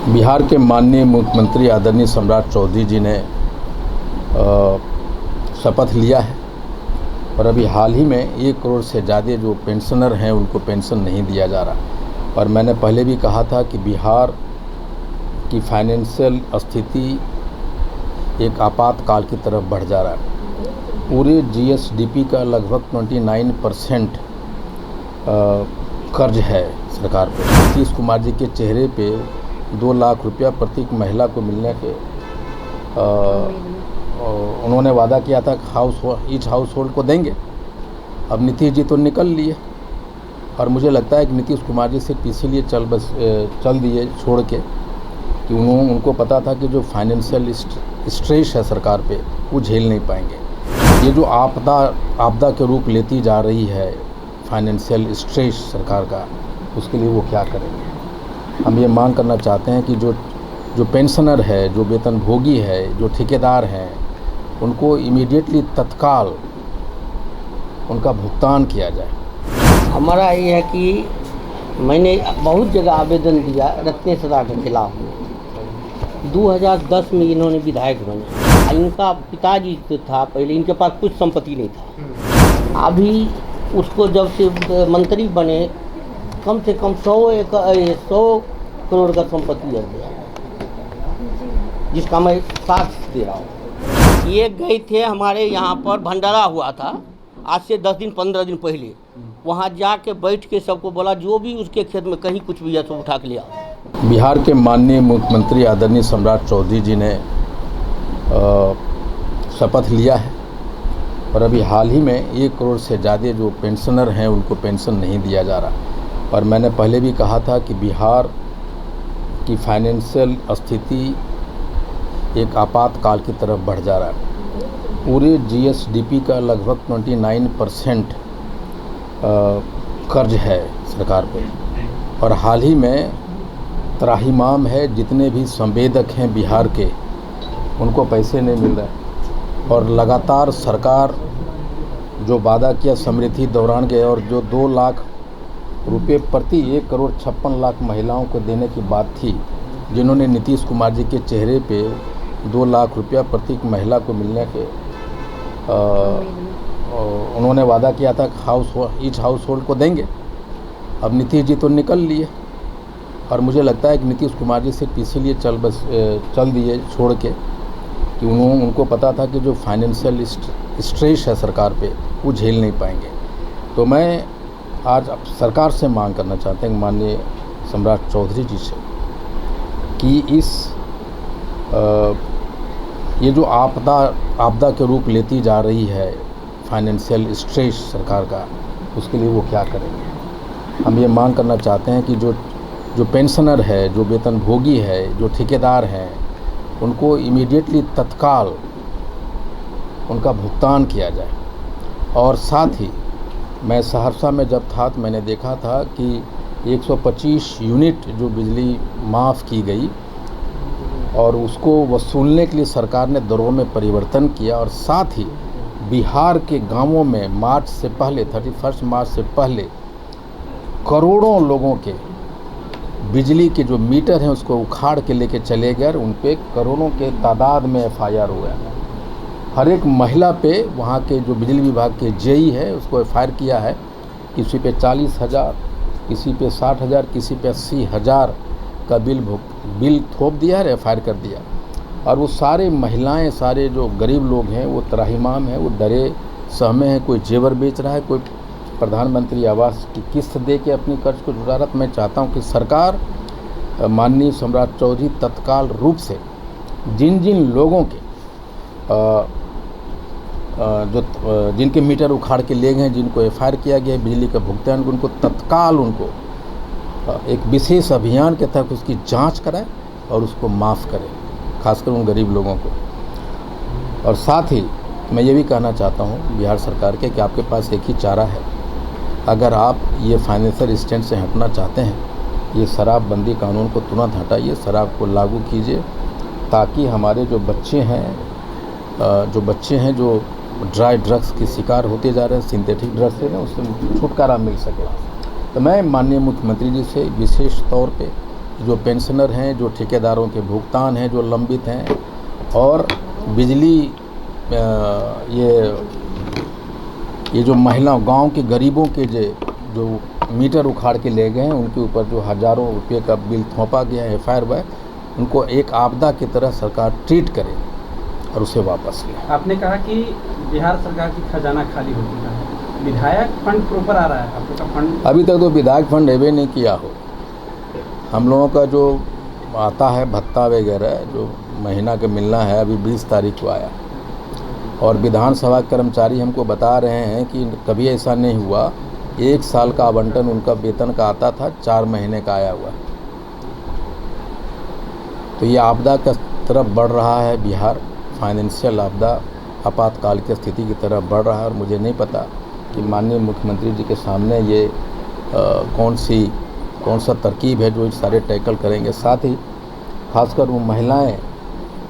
बिहार के माननीय मुख्यमंत्री आदरणीय सम्राट चौधरी जी ने शपथ लिया है और अभी हाल ही में 1 करोड़ से ज़्यादा जो पेंशनर हैं उनको पेंशन नहीं दिया जा रहा। और मैंने पहले भी कहा था कि बिहार की फाइनेंशियल स्थिति एक आपातकाल की तरफ बढ़ जा रहा है। पूरे जीएसडीपी का लगभग 29% कर्ज है सरकार पे। नीतीश कुमार जी के चेहरे पे 2 लाख रुपया प्रत्येक महिला को मिलने के उन्होंने वादा किया था ईच हाउस होल्ड को देंगे। अब नीतीश जी तो निकल लिए और मुझे लगता है कि नीतीश कुमार जी सिर्फ इसीलिए चल दिए छोड़ के कि उनको पता था कि जो फाइनेंशियल स्ट्रेस है सरकार पे वो झेल नहीं पाएंगे। ये जो आपदा के रूप लेती जा रही है फाइनेंशियल स्ट्रेस सरकार का, उसके लिए वो क्या करेंगे। हम ये मांग करना चाहते हैं कि जो पेंशनर है, जो वेतनभोगी है, जो ठेकेदार हैं, उनको इमीडिएटली तत्काल उनका भुगतान किया जाए। हमारा ये है कि मैंने बहुत जगह आवेदन दिया रत्नेश सदा के खिलाफ में। 2010 में इन्होंने विधायक बने। इनका पिताजी था पहले, इनके पास कुछ संपत्ति नहीं था। अभी उसको जब से मंत्री बने कम से कम 100 करोड़ का संपत्ति है, जिसका मैं साक्ष्य दे रहा हूँ। ये गए थे हमारे यहाँ पर भंडारा हुआ था आज से 10 दिन 15 दिन पहले। वहाँ जाके बैठ के सबको बोला जो भी उसके खेत में कहीं कुछ भी है तो उठा के लिया। बिहार के माननीय मुख्यमंत्री आदरणीय सम्राट चौधरी जी ने शपथ लिया है और अभी हाल ही में 1 करोड़ से ज़्यादा जो पेंशनर हैं उनको पेंशन नहीं दिया जा रहा। और मैंने पहले भी कहा था कि बिहार की फाइनेंशियल स्थिति एक आपातकाल की तरफ बढ़ जा रहा है। पूरे जीएसडीपी का लगभग 29% कर्ज है सरकार पे। और हाल ही में त्राहिमाम है, जितने भी संवेदक हैं बिहार के उनको पैसे नहीं मिल रहे। और लगातार सरकार जो वादा किया समृद्धि दौरान गए और जो 2 लाख रुपये प्रति 1 करोड़ 56 लाख महिलाओं को देने की बात थी, जिन्होंने नीतीश कुमार जी के चेहरे पे 2 लाख रुपया प्रत्येक महिला को मिलने के उन्होंने वादा किया था ईच हाउस होल्ड को देंगे। अब नीतीश जी तो निकल लिए और मुझे लगता है कि नीतीश कुमार जी सिर्फ इसीलिए चल दिए छोड़ के कि उनको पता था कि जो फाइनेंशियल स्ट्रेस है सरकार पे वो झेल नहीं पाएंगे। तो मैं आज सरकार से मांग करना चाहते हैं माननीय सम्राट चौधरी जी से कि ये जो आपदा के रूप लेती जा रही है फाइनेंशियल स्ट्रेस सरकार का, उसके लिए वो क्या करेंगे। हम ये मांग करना चाहते हैं कि जो पेंशनर है, जो वेतनभोगी है, जो ठेकेदार हैं, उनको इमीडिएटली तत्काल उनका भुगतान किया जाए। और साथ ही मैं सहरसा में जब था तो मैंने देखा था कि 125 यूनिट जो बिजली माफ़ की गई और उसको वसूलने के लिए सरकार ने दरों में परिवर्तन किया। और साथ ही बिहार के गांवों में मार्च से पहले 31 मार्च से पहले करोड़ों लोगों के बिजली के जो मीटर हैं उसको उखाड़ के लेके चले गए और उन पे करोड़ों के तादाद में एफआईआर हुआ है। हर एक महिला पे वहाँ के जो बिजली विभाग के जेई है उसको एफआईआर किया है। किसी पे 40,000, किसी पे 60,000, किसी पे 80,000 का बिल थोप दिया है, एफआईआर कर दिया। और वो सारे महिलाएं, सारे जो गरीब लोग हैं वो त्राहिमाम हैं, वो डरे सहमे हैं। कोई जेवर बेच रहा है, कोई प्रधानमंत्री आवास की किस्त दे के अपनी कर्ज को जुटा रहा। मैं चाहता हूँ कि सरकार माननीय सम्राट चौधरी तत्काल रूप से जिन लोगों के जिनके मीटर उखाड़ के ले गए, जिनको एफआईआर किया गया है बिजली का भुगतान, उनको तत्काल उनको एक विशेष अभियान के तहत उसकी जांच कराए और उसको माफ़ करें, खासकर उन गरीब लोगों को। और साथ ही मैं ये भी कहना चाहता हूँ बिहार सरकार के कि आपके पास एक ही चारा है। अगर आप ये फाइनेंशियल स्टैंड से हटना चाहते हैं, ये शराबबंदी कानून को तुरंत हटाइए, शराब को लागू कीजिए, ताकि हमारे जो बच्चे हैं जो ड्राई ड्रग्स के शिकार होते जा रहे हैं, सिंथेटिक ड्रग्स से ना, उससे छुटकारा मिल सके। तो मैं माननीय मुख्यमंत्री जी से विशेष तौर पे जो पेंशनर हैं, जो ठेकेदारों के भुगतान हैं जो लंबित हैं, और बिजली ये जो महिलाओं गांव के गरीबों के जो मीटर उखाड़ के ले गए हैं, उनके ऊपर जो हज़ारों रुपये का बिल थोपा गया है FIR हुआ है, उनको एक आपदा की तरह सरकार ट्रीट करे और उसे वापस ले। आपने कहा कि बिहार सरकार की खजाना खाली हो चुका है, विधायक फंड प्रॉपर आ रहा है आप लोग का फंड? अभी तक तो विधायक फंड एवे नहीं किया हो। हम लोगों का जो आता है भत्ता वगैरह जो महीना के मिलना है, अभी 20 तारीख को आया, और विधानसभा कर्मचारी हमको बता रहे हैं कि कभी ऐसा नहीं हुआ, 1 साल का आवंटन उनका वेतन का आता था, 4 महीने का आया हुआ। तो ये आपदा का तरफ बढ़ रहा है बिहार, फाइनेंशियल आपदा आपातकाल की स्थिति की तरफ बढ़ रहा है, और मुझे नहीं पता कि माननीय मुख्यमंत्री जी के सामने ये कौन सा तरकीब है जो ये सारे टैकल करेंगे। साथ ही खासकर वो महिलाएं,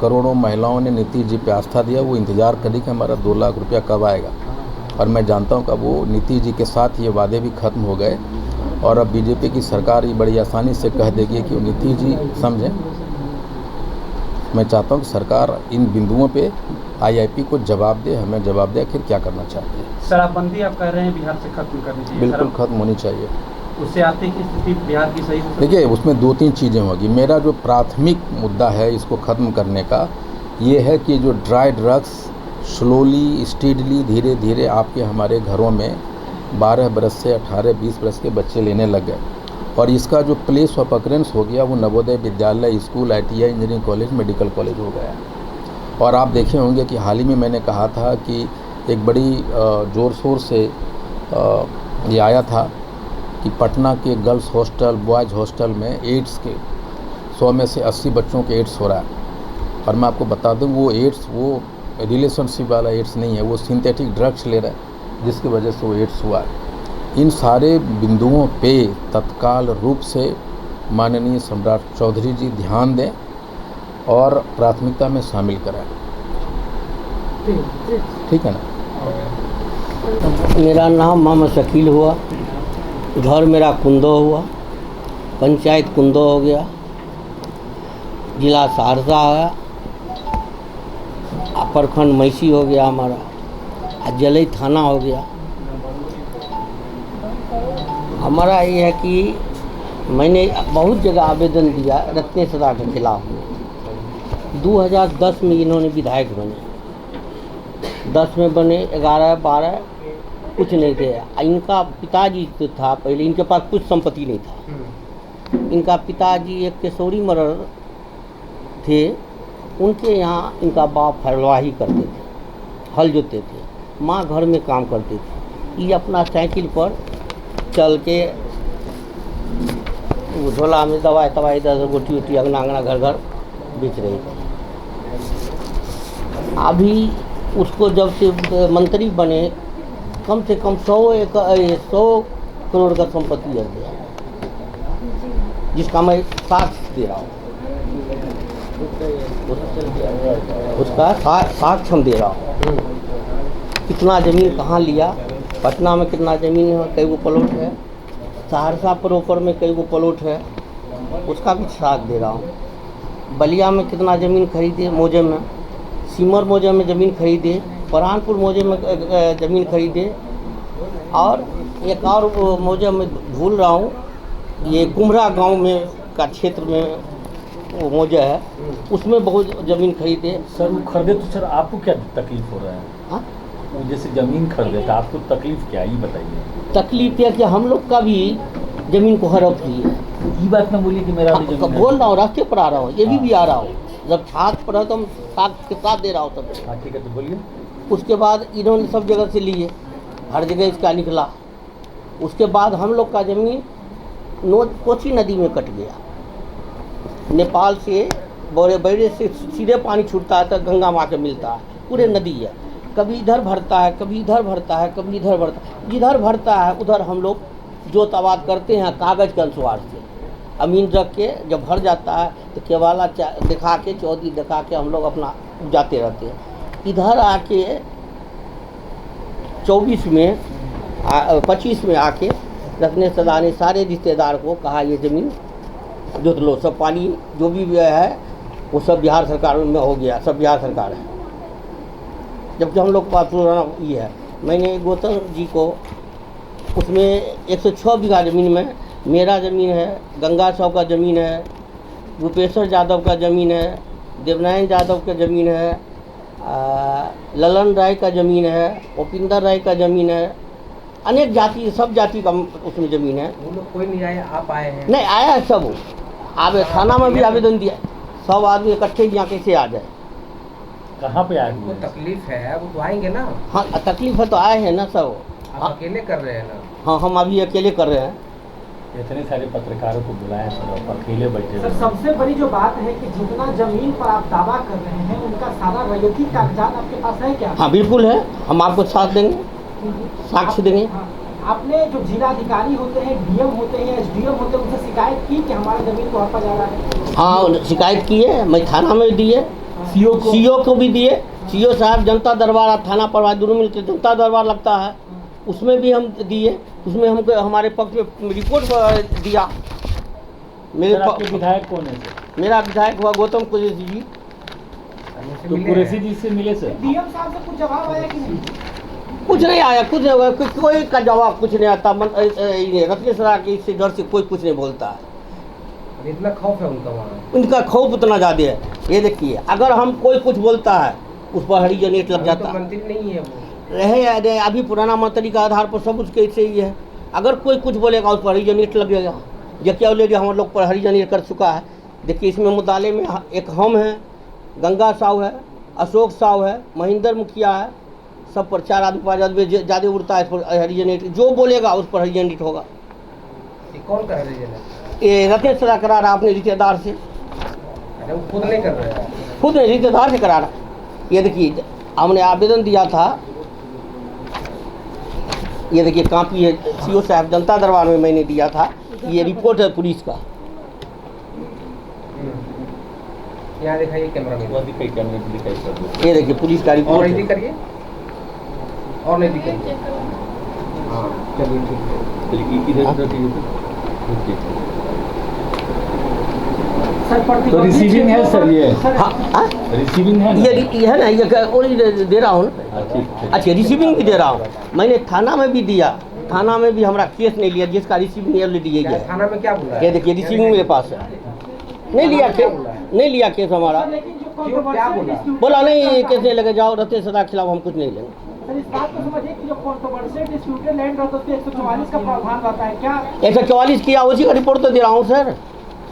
करोड़ों महिलाओं ने नीतीश जी पे आस्था दिया, वो इंतज़ार करी कि हमारा 2 लाख रुपया कब आएगा, और मैं जानता हूं कि वो नीतीश जी के साथ ये वादे भी खत्म हो गए, और अब बीजेपी की सरकार ये बड़ी आसानी से कह देगी कि नीतीश जी समझें। मैं चाहता हूं कि सरकार इन बिंदुओं पे IIP को जवाब दे, हमें जवाब दे आखिर क्या करना चाहती है। शराबबंदी आप कह रहे हैं बिहार से खत्म करनी चाहिए? बिल्कुल खत्म होनी चाहिए। उससे आर्थिक स्थिति बिहार की सही हो सकती है? देखिए, उसमें 2-3 चीज़ें होगी। मेरा जो प्राथमिक मुद्दा है इसको ख़त्म करने का, ये है कि जो ड्राई ड्रग्स स्लोली स्टीडली धीरे धीरे आपके हमारे घरों में 12 बरस से 18-20 बरस के बच्चे लेने लग गए, और इसका जो प्लेस ऑफ अकरेंस हो गया वो Navodaya Vidyalaya, school, ITI, engineering college, medical college हो गया। और आप देखे होंगे कि हाल ही में मैंने कहा था कि एक बड़ी ज़ोर शोर से ये आया था कि पटना के गर्ल्स हॉस्टल, बॉयज़ हॉस्टल में एड्स के 100 में से 80 बच्चों के एड्स हो रहा है। और मैं आपको बता दूं वो एड्स वो रिलेशनशिप वाला एड्स नहीं है, वो सिंथेटिक ड्रग्स ले रहे हैं जिसकी वजह से वो एड्स हुआ है। इन सारे बिंदुओं पे तत्काल रूप से माननीय सम्राट चौधरी जी ध्यान दें और प्राथमिकता में शामिल करें। ठीक है ना? मेरा नाम मोहम्मद शकील हुआ, घर मेरा कुंदो हुआ, पंचायत कुंदो हो गया, जिला सहरसा है, प्रखंड मैसी हो गया हमारा, जलई थाना हो गया। हमारा ये है कि मैंने बहुत जगह आवेदन दिया रत्नेश सदा के खिलाफ में। 2010 में इन्होंने विधायक बने, 10 में बने, 11-12 कुछ नहीं थे। इनका पिताजी तो था पहले, इनके पास कुछ संपत्ति नहीं था। इनका पिताजी एक केशोरी मरर थे, उनके यहाँ इनका बाप हलवाही करते थे, हल जोतते थे, माँ घर में काम करती थी। ये अपना साइकिल पर चल के वो झोला में दवाई तवाई गोटी वोटी अंगना घर घर बेच रही थी। अभी उसको जब से मंत्री बने कम से कम 100 करोड़ का संपत्ति लग गया, जिसका मैं साक्ष्य दे रहा हूँ, उसका साक्ष्य हम दे रहा हूँ। कितना ज़मीन कहाँ लिया, पटना में कितना ज़मीन है, कई वो प्लॉट है, सहरसा प्रॉपर में कई वो प्लॉट है, उसका भी साक्ष्य दे रहा हूँ। बलिया में कितना ज़मीन खरीदे, मौजे में, सिमर मौजे में ज़मीन खरीदे, परानपुर मौजे में ज़मीन खरीदे, और एक और मौजे में भूल रहा हूँ, ये कुम्हरा गांव में का क्षेत्र में वो मौजा है, उसमें बहुत ज़मीन खरीदे। सर वो खरीदे तो सर आपको क्या तकलीफ हो रहा है? हाँ, जैसे ज़मीन खरीदे तो आपको तकलीफ क्या है ये बताइए। तकलीफ है कि हम लोग का भी ज़मीन को हड़प ली है। ये बात मैं बोली कि मेरा भी ज़मीन है। बोल रहा हूँ, रास्ते पर आ रहा हूँ, ये भी आ रहा हूँ। जब छात्र पर है तो हम साथ के साथ दे रहा हूँ तब। हाँ ठीक है, तो बोलिए। उसके बाद इन्होंने सब जगह से लिए, हर जगह इसका निकला। उसके बाद हम लोग का ज़मीन कोसी नदी में कट गया। नेपाल से बड़े बड़े से सीधे पानी छूटता है तो गंगा माँ के मिलता है, पूरे नदी है। कभी इधर भरता है, कभी इधर भरता है, कभी इधर भरता है। जिधर भरता है उधर हम लोग जोत आबाद करते हैं कागज़ के अनुसार से, अमीन रख के। जब भर जाता है तो केवाला दिखा के, चौधरी दिखा के हम लोग अपना जाते रहते हैं। इधर आके 24 में 25 में आके रत्नेश सदा ने सारे रिश्तेदार को कहा ये ज़मीन जोत लो, सब पानी जो भी है वो सब बिहार सरकार में हो गया, सब बिहार सरकार है। जबकि हम लोग पास पुराना ये है। मैंने गौतम जी को उसमें 106 बीघा ज़मीन में मेरा ज़मीन है, गंगा साहब का ज़मीन है, भूपेश्वर यादव का ज़मीन है, देवनारायण यादव का ज़मीन है, ललन राय का ज़मीन है, उपिंदर राय का ज़मीन है, अनेक जाति, सब जाति का उसमें ज़मीन है। वो लोग कोई नहीं आए, आप आए हैं? नहीं आया है सब, आप थाना में भी आवेदन दिया, सब आदमी इकट्ठे यहाँ कैसे आ जाए। कहाँ पे आए वो हुए? तकलीफ है, वो तो आएंगे ना। हाँ तकलीफ है तो आए हैं ना सब। आप अकेले कर रहे हैं ना? हाँ हम अभी अकेले कर रहे हैं। इतने सारे पत्रकारों को बुलाया सर, आप अकेले बैठे सर हुए हैं। सबसे बड़ी जो बात है कि जितना जमीन पर आप दावा कर रहे हैं उनका सारा रैयती कागजात आपके पास है क्या? हाँ बिल्कुल है, हम आपको साथ देंगे, साक्ष्य देंगे। हाँ, आपने जो जिलाधिकारी होते हैं, डीएम होते हैं, एसडीएम होते हैं, उनसे शिकायत की कि हमारा जमीन को हड़पा जा रहा है? हाँ शिकायत की है, मैं थाना में दिए, सीओ को भी दिए। सीओ साहब जनता दरबार, आप थाना पर दोनों मिलकर जनता दरबार लगता है, उसमें भी हम दिए, उसमें हमको हमारे पक्ष में रिपोर्ट दिया। सर आपके विधायक कौन है सर? मेरा विधायक हुआ गौतम कुरेशी जी। तो कुरैशी जी से मिले सर? डीएम साहब से कुछ जवाब आया कि नहीं? कुछ नहीं आया, कुछ नहीं हुआ, कोई का जवाब कुछ नहीं आता। रत्नेश्वर सदा के इससे डर से कोई कुछ नहीं बोलता है। इतना खौफ है उनका वहाँ? उनका खौफ उतना ज़्यादा है। ये देखिए, अगर हम कोई कुछ बोलता है उस पर हरिजन नेट लग जाता तो है। मंत्री नहीं है वो। रहे अभी पुराना मंत्री का आधार पर सब उसके ऐसे ही है। अगर कोई कुछ बोलेगा उस पर हरिजन नेट लगेगा। जबकि ऑलरेडी हम लोग पर हरिजन नेट कर चुका है। देखिए इसमें मुद्दाले में एक हम हैं, गंगा साहू है, अशोक साहू है, महेंद्र मुखिया है, सब पर 4 आदमी 5 आदमी ज़्यादा उड़ता है इस पर हरिजन नेट। जो बोलेगा उस पर हरिजन नेट होगा। ये कौन कर रही है? ये रत्नेश्वर सदा करा रहा अपने रिश्तेदार से, अरे वो खुद नहीं कर रहे हैं। खुद रिश्तेदार से करा रहा। ये देखिए हमने आवेदन दिया था, ये देखिए कापी है, सीओ साहब जनता दरबार में मैंने दिया था। ये रिपोर्ट है पुलिस का। यहाँ दिखाइए कैमरा में। वो दिखाई कैमरे में दिखाई सर। ये देखिए पुलिस का और रिपोर्ट नहीं है। करिए, और नहीं दिखाइए। हाँ चलिए ठीक है। चलिए इधर रखिए सर। सर तो प्रतिबंधित रिसीविंग है सर ये? सर, हाँ हाँ रिसीविंग है ना? ये है ना, ये ओनली दे रहा हूँ ना। ठीक। अच्छा रिसीविंग भी दे रहा हूँ। मैंने थाना में भी दिया, थाना में भी हमारा केस नहीं लिया, जिसका रिसीविंग ऑलरेडी दिया गया है। थाना में क्या बोला? ये देखिए रिसीविंग मेरे पास है। नहीं लिया केस, नहीं लिया केस हमारा। लेकिन जो क्यों, क्या बोला? बोला नहीं कैसे लगे जाओ रत्नेश्वर सदा के खिलाफ हम कुछ नहीं लेंगे। सर इस बात को समझिए कि जो कॉन्ट्रोवर्शियल डिस्प्यूटेड लैंड रहता है उसमें 144 का प्रावधान रहता है क्या? 144 किया, उसी का रिपोर्ट तो दे रहा हूँ सर।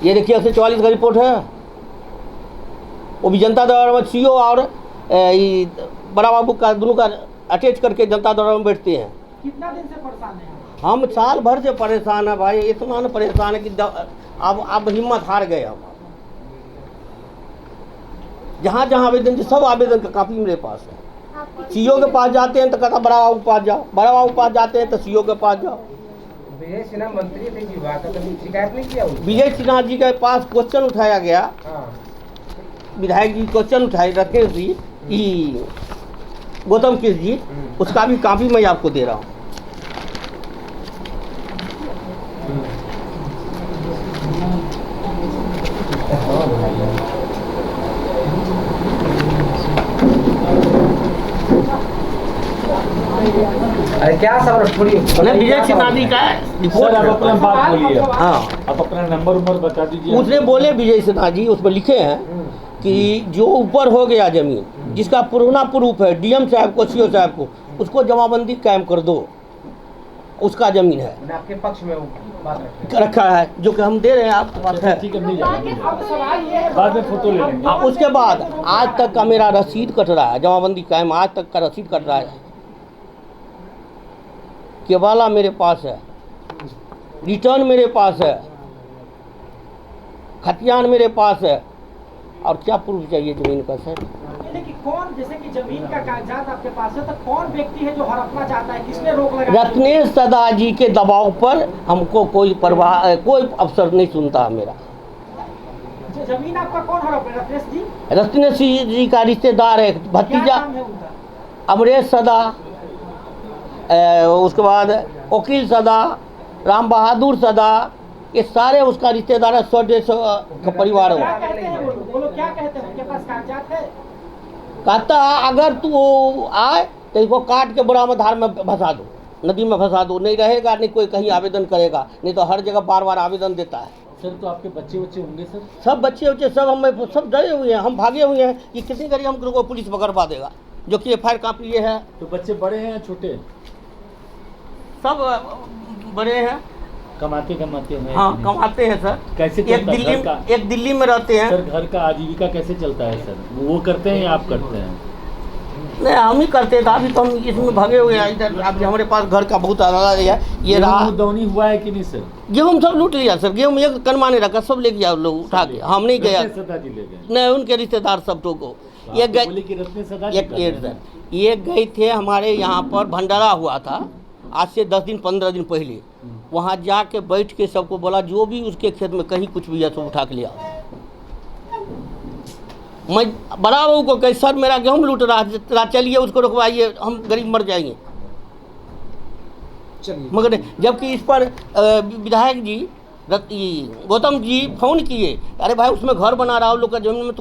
ये देखिए 144 का रिपोर्ट है, वो भी जनता दरबार में सीओ और बड़ा बाबू का दोनों का अटैच करके जनता दरबार में बैठते हैं। कितना दिन से परेशान है? हम साल भर से परेशान है भाई, इतना न परेशान है कि अब हिम्मत हार गए हम। जहाँ जहाँ आवेदन थे सब आवेदन का कापी मेरे पास है। सीओ के पास जाते हैं तो कहता बड़ा बाबू के पास जाओ, बड़ा बाबू के पास जाते हैं तो सीओ के पास जाओ। विजय सिन्हा मंत्री थे विभाग का, कभी शिकायत नहीं किया उनसे? विजय सिन्हा जी के पास क्वेश्चन उठाया गया, हाँ। विधायक जी क्वेश्चन उठाए रत्नेश जी कि गौतम कृष्ण जी, उसका भी कापी मैं आपको दे रहा हूँ। अरे क्या सब थोड़ी नहीं विजय सिन्हा जी का रिपोर्ट सर आप है। अपना बात बोलिए। हाँ आप अपना नंबर उम्र बता दीजिए। उसने बोले विजय सिन्हा जी, उसमें लिखे हैं कि जो ऊपर हो गया जमीन, जिसका पुराना प्रूफ है डीएम साहब को, सीओ साहब को, उसको जमाबंदी कायम कर दो, उसका जमीन है। मैंने आपके पक्ष में वो बात रखी। रखा है जो कि हम दे रहे हैं, आपके पास है। ठीक है, मिल जाएगा। अब सवाल ये है, बाद में फोटो ले लेंगे। उसके बाद आज तक का मेरा रसीद कट रहा है, जमाबंदी कायम आज तक का रसीद कट रहा है। केवाला मेरे पास है, रिटर्न मेरे पास है, खतियान मेरे पास है, और क्या प्रूफ चाहिए जमीन का सर? यानी कि कौन, जैसे कि जमीन का कागजात आपके पास है, तो कौन व्यक्ति है जो हड़पना चाहता है? किसने रोक लगा? रत्नेश सदा जी के दबाव पर हमको कोई परवाह, कोई अफसर नहीं सुनता मेरा। जमीन आपका कौन हड़प है? रत्नेश जी? रत्नेश जी का रिश्तेदार है, क्या भतीजा नाम है उनका? अमरेश सदा, उसके बाद वकील सदा, राम बहादुर सदा, ये सारे उसका रिश्तेदार है, 100-150 का परिवार क्या है। कहते हैं वो लोग क्या कहते हैं, उनके पास कागजात है? कहता है अगर तू आए तो इसको काट के बुरा में धार में फंसा दो, नदी में फंसा दो, नहीं रहेगा, नहीं कोई कहीं आवेदन करेगा, नहीं तो हर जगह बार बार आवेदन देता है। सर तो आपके बच्चे होंगे सर? सब बच्चे सब हम सब डरे हुए हैं, हम भागे हुए हैं कि किसी करी हम लोग को पुलिस पकड़ पा देगा, जो कि FIR कापी ये है। तो बच्चे बड़े हैं या छोटे? सब बड़े हैं। कमाते हैं? हाँ कमाते हैं सर। कैसे एक चलता है दिल्ली घर का? एक दिल्ली में रहते हैं। सर घर का आजीविका कैसे चलता है सर? वो करते हैं या आप करते हैं? नहीं हम ही करते थे, अभी तो हम इसमें भागे हुए हैं। इधर अभी हमारे पास घर का बहुत आला है, ये रहा। दौनी हुआ है कि नहीं सर? गेहूँ सब लूट लिया सर, गेहूँ एक कनमा नहीं रखा, सब ले गया लोग उठा के, हम नहीं गया। सदा जी ले गए? नहीं उनके रिश्तेदार सब को ये आप तो बोले कि रत्ने सदा जी कर रहे हैं। ये गए थे हमारे यहाँ पर भंडारा हुआ था आज से 10 दिन 15 दिन पहले, वहाँ जाके बैठ के सबको बोला जो भी उसके खेत में कहीं कुछ भी है सब उठा के लिया। मैं बड़ा बहू को कही सर मेरा गेहूँ लूट रहा, चलिए उसको रुकवाइए, हम गरीब मर जाएंगे। मगर जबकि इस पर विधायक जी गौतम जी फोन किए, अरे भाई उसमें घर बना रहा हो लोग का जमीन में, तुम